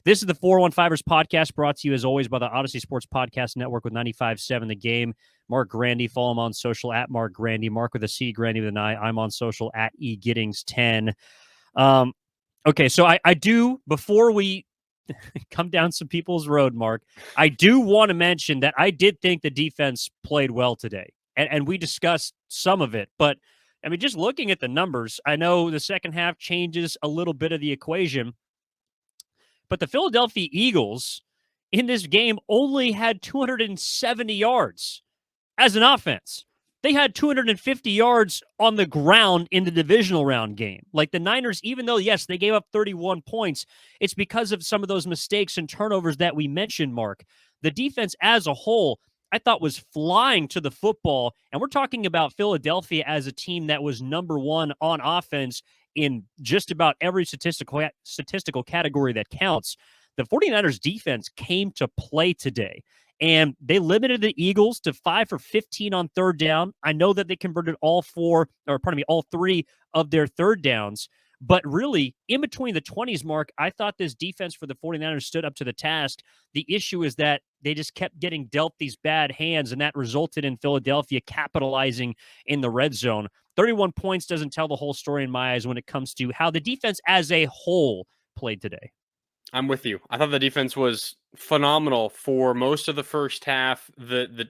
This is the 415ers podcast, brought to you as always by the Odyssey Sports Podcast Network with 95.7 The Game. Mark Grandy, follow him on social at Mark Grandy. Mark with a C, Grandy with an I. I'm on social at eGittings10. Okay, so I do, before we come down some people's road, Mark, I do want to mention that I did think the defense played well today, and we discussed some of it. But, I mean, just looking at the numbers, I know the second half changes a little bit of the equation, but the Philadelphia Eagles in this game only had 270 yards as an offense. They had 250 yards on the ground in the divisional round game. Like the Niners, even though, yes, they gave up 31 points, it's because of some of those mistakes and turnovers that we mentioned, Mark. The defense as a whole, I thought, was flying to the football. And we're talking about Philadelphia as a team that was number one on offense in just about every statistical category that counts. The 49ers defense came to play today, and they limited the Eagles to 5 for 15 on third down. I know that they converted all three of their third downs, but really, in between the 20s, Mark, I thought this defense for the 49ers stood up to the task. The issue is that they just kept getting dealt these bad hands, and that resulted in Philadelphia capitalizing in the red zone. 31 points doesn't tell the whole story in my eyes when it comes to how the defense as a whole played today. I'm with you. I thought the defense was phenomenal for most of the first half. The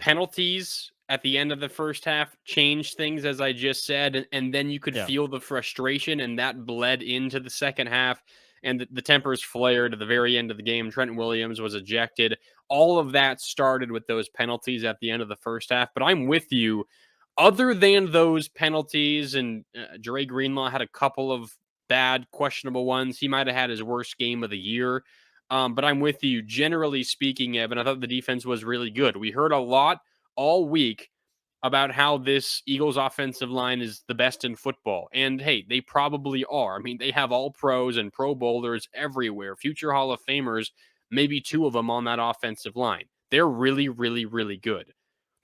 penalties at the end of the first half changed things, as I just said, and then you could feel the frustration, and that bled into the second half, and the tempers flared at the very end of the game. Trent Williams was ejected. All of that started with those penalties at the end of the first half, but I'm with you. Other than those penalties, and Dre Greenlaw had a couple of bad, questionable ones. He might have had his worst game of the year. But I'm with you. Generally speaking, Evan, I thought the defense was really good. We heard a lot all week about how this Eagles offensive line is the best in football. And hey, they probably are. I mean, they have all pros and pro bowlers everywhere, future Hall of Famers, maybe two of them on that offensive line. They're really, really, really good.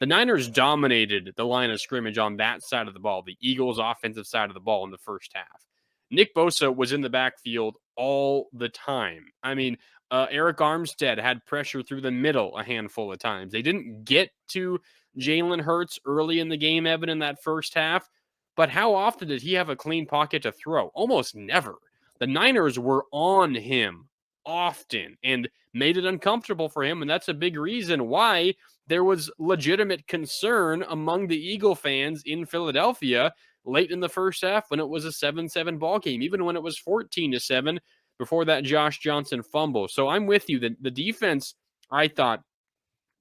The Niners dominated the line of scrimmage on that side of the ball, the Eagles offensive side of the ball in the first half. Nick Bosa was in the backfield all the time. I mean, Eric Armstead had pressure through the middle a handful of times. They didn't get to Jalen Hurts early in the game, Evan, in that first half. But how often did he have a clean pocket to throw? Almost never. The Niners were on him often and made it uncomfortable for him. And that's a big reason why there was legitimate concern among the Eagle fans in Philadelphia late in the first half when it was a 7-7 ball game, even when it was 14-7 before that Josh Johnson fumble. So I'm with you. The defense, I thought,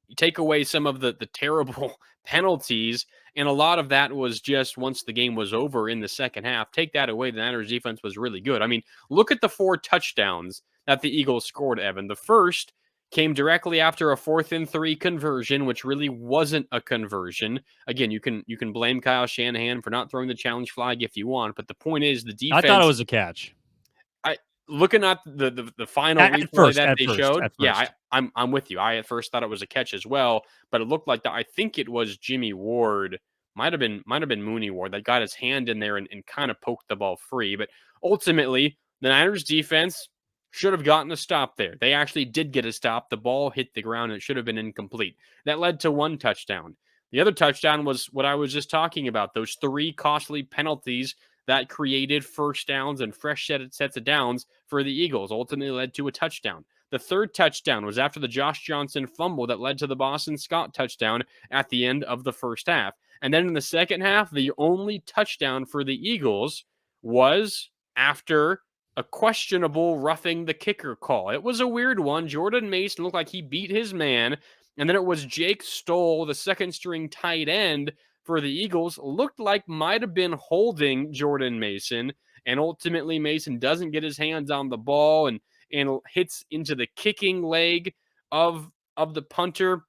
you take away some of the terrible penalties, and a lot of that was just once the game was over in the second half. Take that away, the Niners defense was really good. I mean, look at the 4 touchdowns that the Eagles scored, Evan. The first came directly after a 4th and 3 conversion, which really wasn't a conversion. Again, you can blame Kyle Shanahan for not throwing the challenge flag if you want, but the point is the defense. I thought it was a catch. Looking at the final replay that they showed, I'm with you. I at first thought it was a catch as well, but it looked like I think it was Jimmy Ward, might have been Mooney Ward that got his hand in there and kind of poked the ball free. But ultimately, the Niners defense should have gotten a stop there. They actually did get a stop. The ball hit the ground and it should have been incomplete. That led to 1 touchdown. The other touchdown was what I was just talking about, those 3 costly penalties that created first downs and fresh sets of downs for the Eagles, ultimately led to a touchdown. The third touchdown was after the Josh Johnson fumble that led to the Boston Scott touchdown at the end of the first half. And then in the second half, the only touchdown for the Eagles was after a questionable roughing the kicker call. It was a weird one. Jordan Mason looked like he beat his man. And then it was Jake Stoll, the second string tight end for the Eagles, looked like might have been holding Jordan Mason. And ultimately, Mason doesn't get his hands on the ball and hits into the kicking leg of the punter.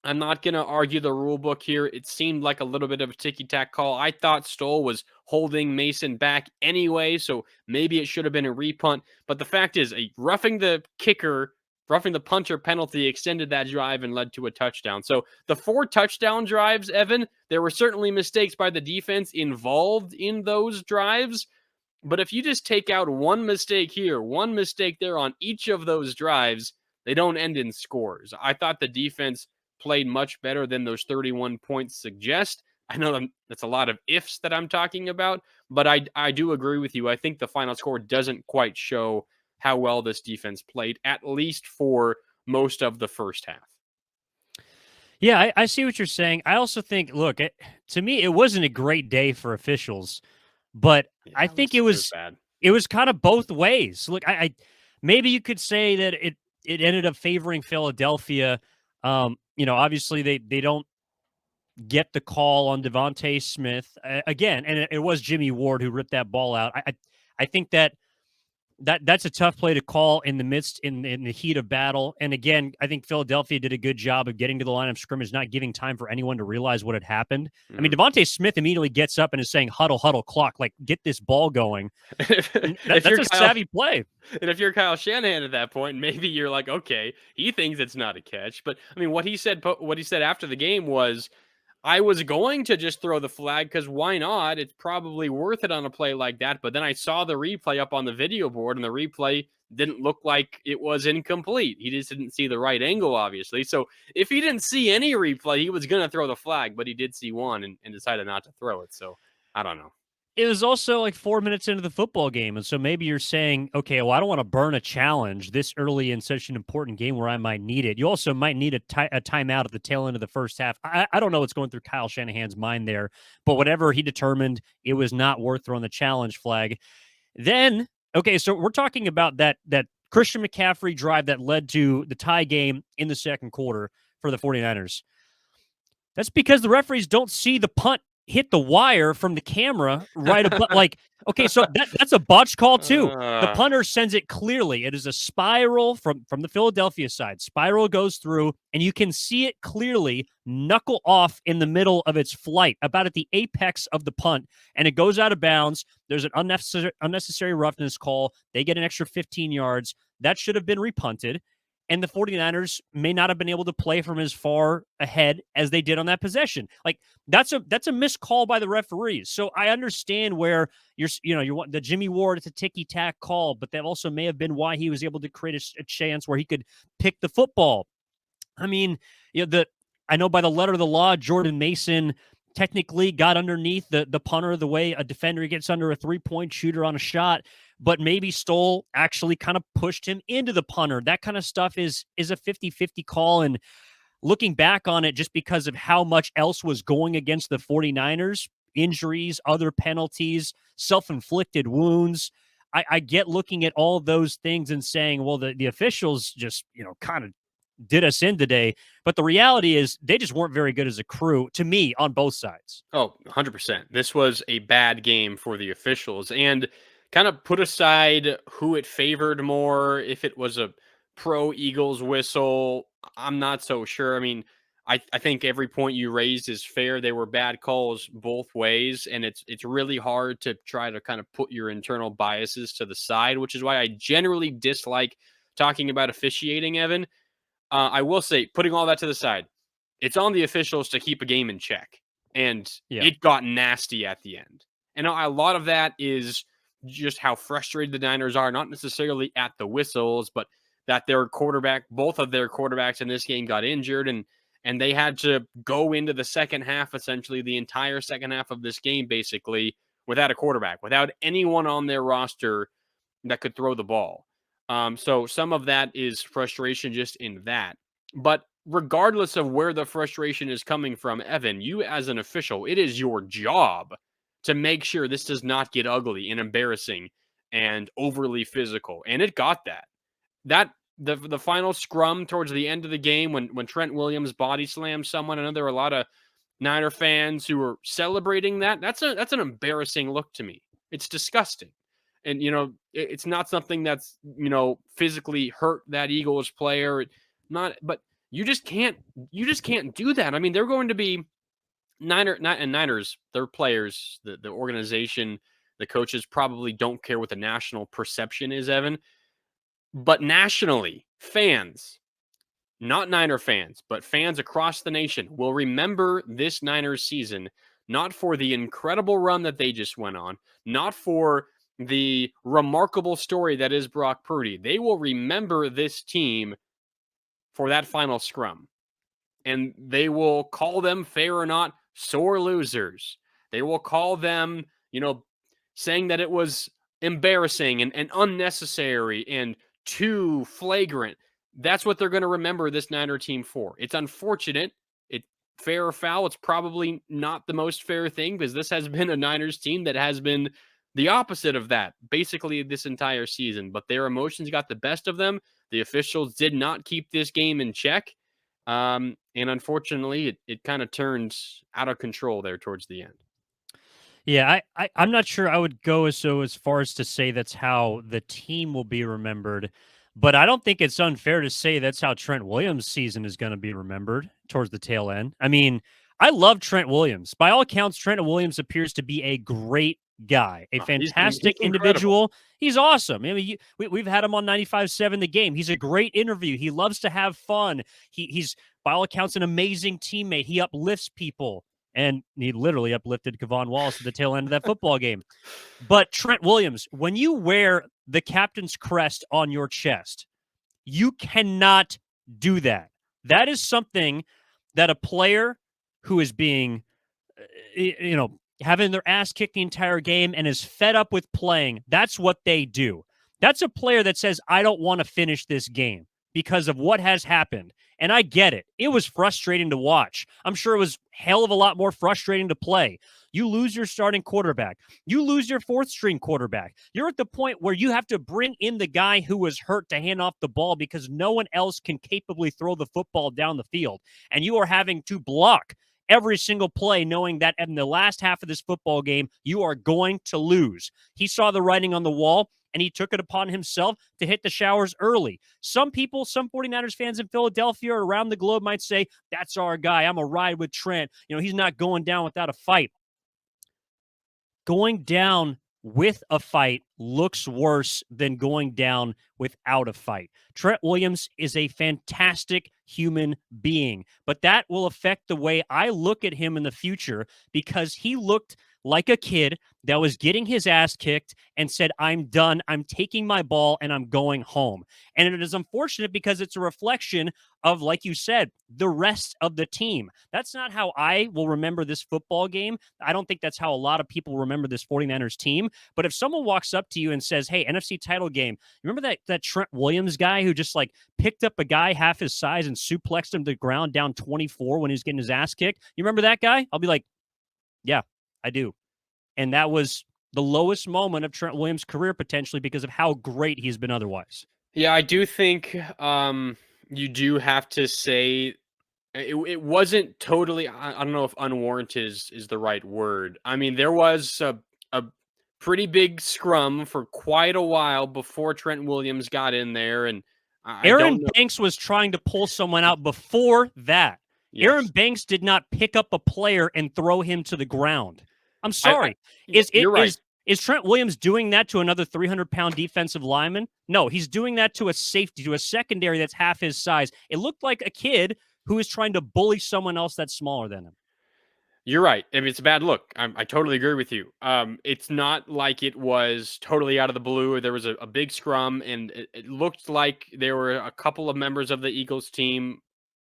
I'm not going to argue the rule book here. It seemed like a little bit of a ticky-tack call. I thought Stoll was holding Mason back anyway, so maybe it should have been a repunt. But the fact is, roughing the punter penalty extended that drive and led to a touchdown. So the 4 touchdown drives, Evan, there were certainly mistakes by the defense involved in those drives, But if you just take out one mistake here, one mistake there on each of those drives, they don't end in scores. I thought the defense played much better than those 31 points suggest. I know that's a lot of ifs that I'm talking about, but I do agree with you. I think the final score doesn't quite show how well this defense played, at least for most of the first half. Yeah, I see what you're saying. I also think, look, to me, it wasn't a great day for officials, but Yeah, I think it it was was bad. it was kind of both ways. Look, I maybe you could say that it ended up favoring Philadelphia. Obviously they don't get the call on Devontae Smith again, and it was Jimmy Ward who ripped that ball out. I think that's a tough play to call in the midst in the heat of battle. And again, I think Philadelphia did a good job of getting to the line of scrimmage, not giving time for anyone to realize what had happened. I mean, Devontae Smith immediately gets up and is saying, "Huddle, huddle, clock, like get this ball going." That's a savvy play. And if you're Kyle Shanahan at that point, maybe you're like, okay, he thinks it's not a catch. But I mean, what he said after the game was, I was going to just throw the flag because why not? It's probably worth it on a play like that. But then I saw the replay up on the video board, and the replay didn't look like it was incomplete. He just didn't see the right angle, obviously. So if he didn't see any replay, he was going to throw the flag, but he did see one and decided not to throw it. So I don't know. It was also like 4 minutes into the football game. And so maybe you're saying, okay, well, I don't want to burn a challenge this early in such an important game where I might need it. You also might need a timeout at the tail end of the first half. I don't know what's going through Kyle Shanahan's mind there, but whatever he determined, it was not worth throwing the challenge flag. Then, okay, so we're talking about that Christian McCaffrey drive that led to the tie game in the second quarter for the 49ers. That's because the referees don't see the punt hit the wire from the camera right above. Like, okay, so that's a botch call too. The punter sends it clearly. It is a spiral from the Philadelphia side. Spiral goes through, and you can see it clearly knuckle off in the middle of its flight, about at the apex of the punt, and it goes out of bounds. There's an unnecessary roughness call. They get an extra 15 yards. That should have been repunted. And the 49ers may not have been able to play from as far ahead as they did on that possession. Like that's a missed call by the referees. So I understand where you want the Jimmy Ward, it's a ticky-tack call, but that also may have been why he was able to create a chance where he could pick the football. I mean, I know by the letter of the law, Jordan Mason technically got underneath the punter the way a defender gets under a three-point shooter on a shot, but maybe Stoll actually kind of pushed him into the punter. That kind of stuff is a 50-50 call. And looking back on it, just because of how much else was going against the 49ers, injuries, other penalties, self-inflicted wounds, I get looking at all those things and saying, well, the officials just, kind of did us in today. But the reality is they just weren't very good as a crew, to me, on both sides. Oh, 100%. This was a bad game for the officials. And kind of put aside who it favored more, if it was a pro Eagles whistle, I'm not so sure. I mean, I think every point you raised is fair. They were bad calls both ways, and it's really hard to try to kind of put your internal biases to the side, which is why I generally dislike talking about officiating, Evan. I will say, putting all that to the side, it's on the officials to keep a game in check, and it got nasty at the end. And a lot of that is just how frustrated the Niners are, not necessarily at the whistles, but that both of their quarterbacks in this game got injured, and they had to go into the second half, essentially the entire second half of this game, basically, without a quarterback, without anyone on their roster that could throw the ball. So some of that is frustration just in that. But regardless of where the frustration is coming from, Evan, you as an official, it is your job to make sure this does not get ugly and embarrassing and overly physical. And it got that. The final scrum towards the end of the game when Trent Williams body slammed someone, I know there were a lot of Niner fans who were celebrating that. That's an embarrassing look to me. It's disgusting. And, it's not something that's, physically hurt that Eagles player. But you just can't do that. I mean, they're going to be Niners, their players, the organization, the coaches probably don't care what the national perception is, Evan. But nationally, fans, not Niner fans, but fans across the nation will remember this Niners season, not for the incredible run that they just went on, not for the remarkable story that is Brock Purdy. They will remember this team for that final scrum. And they will call them, fair or not, sore losers. They will call them, saying that it was embarrassing and unnecessary and too flagrant. That's what they're going to remember this Niner team for. It's unfortunate. Fair or foul, it's probably not the most fair thing, because this has been a Niners team that has been the opposite of that basically this entire season. But their emotions got the best of them. The officials did not keep this game in check. And unfortunately, it kind of turns out of control there towards the end. Yeah, I'm not sure I would go as far as to say that's how the team will be remembered, but I don't think it's unfair to say that's how Trent Williams' season is going to be remembered towards the tail end. I mean, I love Trent Williams. By all accounts, Trent Williams appears to be a great guy, a fantastic he's individual. He's awesome. I mean, we've had him on 95.7 The Game. He's a great interview. He loves to have fun. He's, by all accounts, an amazing teammate. He uplifts people. And he literally uplifted K'Von Wallace at the tail end of that football game. But Trent Williams, when you wear the captain's crest on your chest, you cannot do that. That is something that a player who is being, having their ass kicked the entire game and is fed up with playing, that's what they do. That's a player that says, I don't want to finish this game because of what has happened. And I get it. It was frustrating to watch. I'm sure it was hell of a lot more frustrating to play. You lose your starting quarterback. You lose your fourth string quarterback. You're at the point where you have to bring in the guy who was hurt to hand off the ball because no one else can capably throw the football down the field. And you are having to block every single play, knowing that in the last half of this football game, you are going to lose. He saw the writing on the wall, and he took it upon himself to hit the showers early. Some people, some 49ers fans in Philadelphia or around the globe might say, that's our guy. I'm a ride with Trent. He's not going down without a fight. Going down with a fight looks worse than going down without a fight. Trent Williams is a fantastic human being, but that will affect the way I look at him in the future, because he looked like a kid that was getting his ass kicked and said, I'm done. I'm taking my ball and I'm going home. And it is unfortunate because it's a reflection of, like you said, the rest of the team. That's not how I will remember this football game. I don't think that's how a lot of people remember this 49ers team. But if someone walks up to you and says, hey, NFC title game, remember that Trent Williams guy who just picked up a guy half his size and suplexed him to the ground down 24 when he was getting his ass kicked? You remember that guy? I'll be like, yeah, I do. And that was the lowest moment of Trent Williams' career, potentially, because of how great he's been otherwise. Yeah, I do think you do have to say it wasn't totally, I don't know if unwarranted is the right word. I mean, there was a pretty big scrum for quite a while before Trent Williams got in there. And Aaron Banks was trying to pull someone out before that. Yes. Aaron Banks did not pick up a player and throw him to the ground. I'm sorry. You're right. Is Trent Williams doing that to another 300-pound defensive lineman? No, he's doing that to a safety, to a secondary that's half his size. It looked like a kid who is trying to bully someone else that's smaller than him. You're right. I mean, it's a bad look. I totally agree with you. It's not like it was totally out of the blue. There was a big scrum, and it looked like there were a couple of members of the Eagles team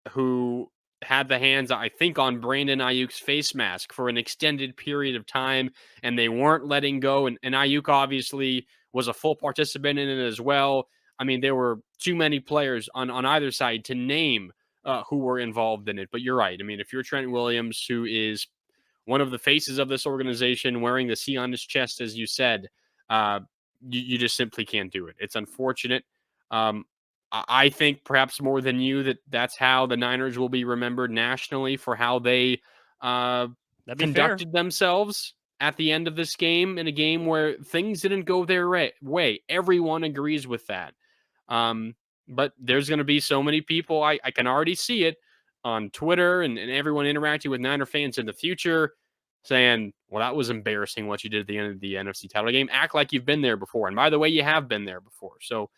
who had the hands, I think, on Brandon Ayuk's face mask for an extended period of time, and they weren't letting go. And Ayuk obviously was a full participant in it as well. I mean, there were too many players on either side to name who were involved in it. But you're right. I mean, if you're Trent Williams, who is one of the faces of this organization, wearing the C on his chest, as you said, you just simply can't do it. It's unfortunate. I think perhaps more than you that's how the Niners will be remembered nationally, for how they conducted themselves at the end of this game, in a game where things didn't go their way. Everyone agrees with that. But there's going to be so many people, I can already see it on Twitter and everyone interacting with Niner fans in the future, saying, well, that was embarrassing what you did at the end of the NFC title game. Act like you've been there before. And by the way, you have been there before. So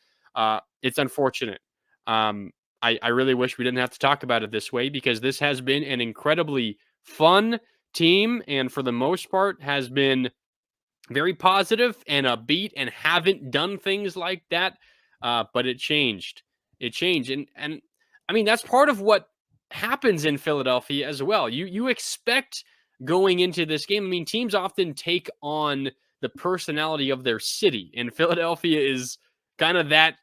it's unfortunate. I really wish we didn't have to talk about it this way, because this has been an incredibly fun team, and for the most part has been very positive and upbeat and haven't done things like that. But it changed. It changed. And I mean, that's part of what happens in Philadelphia as well. You expect going into this game. I mean, teams often take on the personality of their city, and Philadelphia is kind of that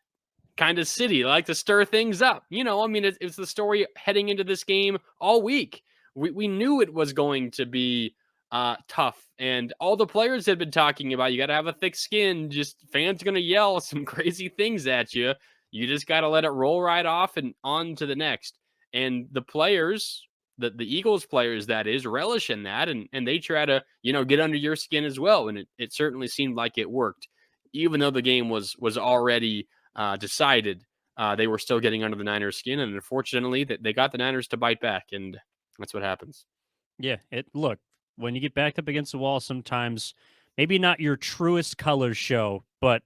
kind of city. They like to stir things up. I mean, it's the story heading into this game all week. We knew it was going to be tough, and all the players had been talking about, you got to have a thick skin. Just fans going to yell some crazy things at you. You just got to let it roll right off and on to the next. And the players, the Eagles players, that is, relish in that, and they try to get under your skin as well. And it certainly seemed like it worked, even though the game was already decided. They were still getting under the Niners' skin, and unfortunately, they got the Niners to bite back, and that's what happens. Yeah, look, when you get backed up against the wall, sometimes maybe not your truest colors show, but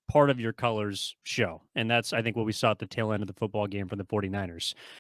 part of your colors show. And that's, I think, what we saw at the tail end of the football game from the 49ers.